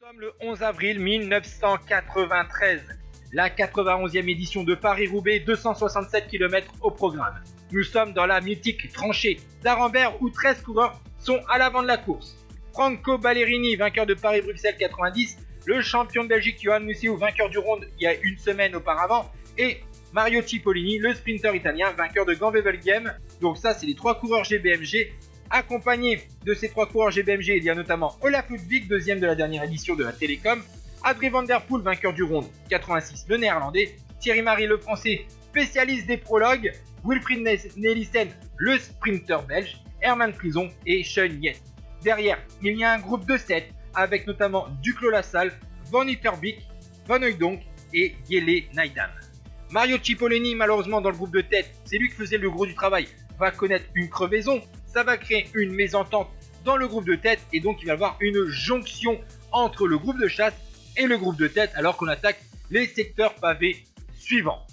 Nous sommes le 11 avril 1993, la 91e édition de Paris-Roubaix, 267 km au programme. Nous sommes dans la mythique tranchée d'Arambert où 13 coureurs sont à l'avant de la course. Franco Ballerini, vainqueur de Paris-Bruxelles 90, le champion de Belgique Johan Museeuw, vainqueur du Ronde il y a une semaine auparavant, et Mario Cipollini, le sprinter italien, vainqueur de Gand-Wevelgem. Donc ça, c'est les trois coureurs GBMG. Accompagné de ces trois coureurs GBMG, il y a notamment Olaf Ludwig, deuxième de la dernière édition de la Télécom, Adrie van der Poel, vainqueur du Ronde 86, le néerlandais, Thierry Marry, le français, spécialiste des prologues, Wilfried Nelissen, le sprinter belge, Herman Frison et Sean Yates. Derrière, il y a un groupe de 7 avec notamment Duclos Lassalle, Van Uytterbeek, Van Hooydonck et Jelle Naidam. Mario Cipollini, malheureusement dans le groupe de tête, c'est lui qui faisait le gros du travail, va connaître une crevaison. Ça va créer une mésentente dans le groupe de tête et donc il va y avoir une jonction entre le groupe de chasse et le groupe de tête alors qu'on attaque les secteurs pavés suivants.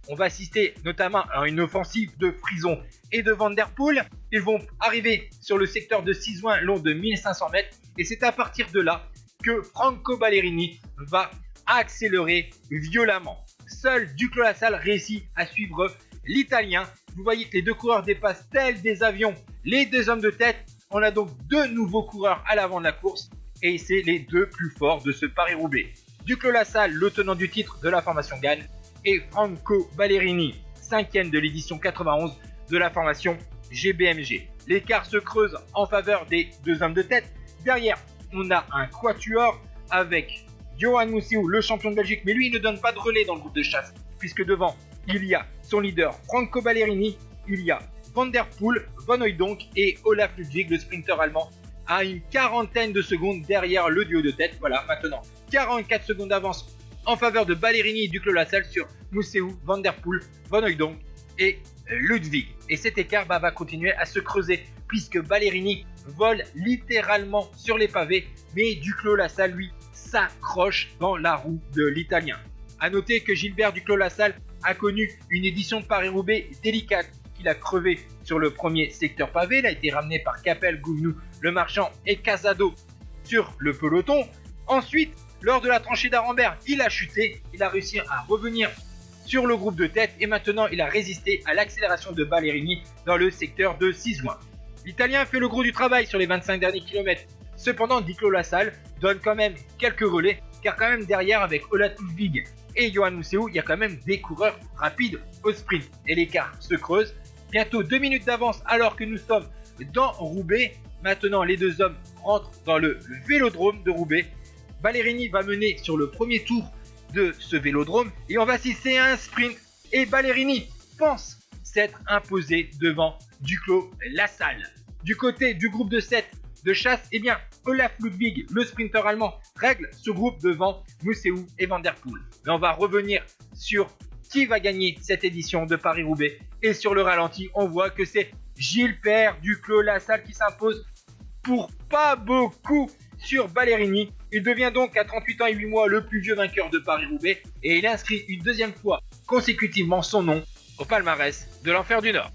On va assister notamment à une offensive de Frison et de Van der Poel. Ils vont arriver sur le secteur de Sizouin long de 1500 mètres et c'est à partir de là que Franco Ballerini va accélérer violemment. Seul Duclos Lassalle réussit à suivre l'Italien. Vous voyez que les deux coureurs dépassent tels des avions les deux hommes de tête. On a donc deux nouveaux coureurs à l'avant de la course et c'est les deux plus forts de ce Paris-Roubaix. Duclos Lassalle, le tenant du titre de la formation Gann, et Franco Ballerini, cinquième de l'édition 91 de la formation GBMG. L'écart se creuse en faveur des deux hommes de tête. Derrière, on a un quatuor avec Johan Museeuw, le champion de Belgique, mais lui il ne donne pas de relais dans le groupe de chasse, puisque devant il y a son leader Franco Ballerini, il y a Van der Poel, Van Hooydonck et Olaf Ludwig, le sprinter allemand, à une quarantaine de secondes derrière le duo de tête. Voilà, maintenant 44 secondes d'avance en faveur de Ballerini et Duclos Lassalle sur Museeuw, Van der Poel, Van Hooydonck et Ludwig. Et cet écart va continuer à se creuser puisque Ballerini vole littéralement sur les pavés, mais Duclos Lassalle lui s'accroche dans la roue de l'Italien. A noter que Gilbert Duclos Lassalle a connu une édition de Paris-Roubaix délicate qu'il a crevé sur le premier secteur pavé. Il a été ramené par Capel, Gouvenou, Le Marchand et Casado sur le peloton. Ensuite, lors de la tranchée d'Arambert, il a chuté. Il a réussi à revenir sur le groupe de tête et maintenant il a résisté à l'accélération de Ballerini dans le secteur de Sizouin. L'Italien fait le gros du travail sur les 25 derniers kilomètres. Cependant, Duclos Lassalle donne quand même quelques relais car quand même derrière avec Olaf Ludwig et Johan Museeuw, il y a quand même des coureurs rapides au sprint et l'écart se creuse. Bientôt 2 minutes d'avance alors que nous sommes dans Roubaix. Maintenant, les deux hommes rentrent dans le vélodrome de Roubaix. Ballerini va mener sur le premier tour de ce vélodrome et on va assister à un sprint. Et Ballerini pense s'être imposé devant Duclos Lassalle. Du côté du groupe de 7 de chasse, eh bien, Olaf Ludwig, le sprinter allemand, règle ce groupe devant Museeuw et Van der Poel. Mais on va revenir sur qui va gagner cette édition de Paris-Roubaix. Et sur le ralenti, on voit que c'est Gilbert Duclos Lassalle qui s'impose pour pas beaucoup sur Ballerini. Il devient donc à 38 ans et 8 mois le plus vieux vainqueur de Paris-Roubaix et il inscrit une deuxième fois consécutivement son nom au palmarès de l'Enfer du Nord.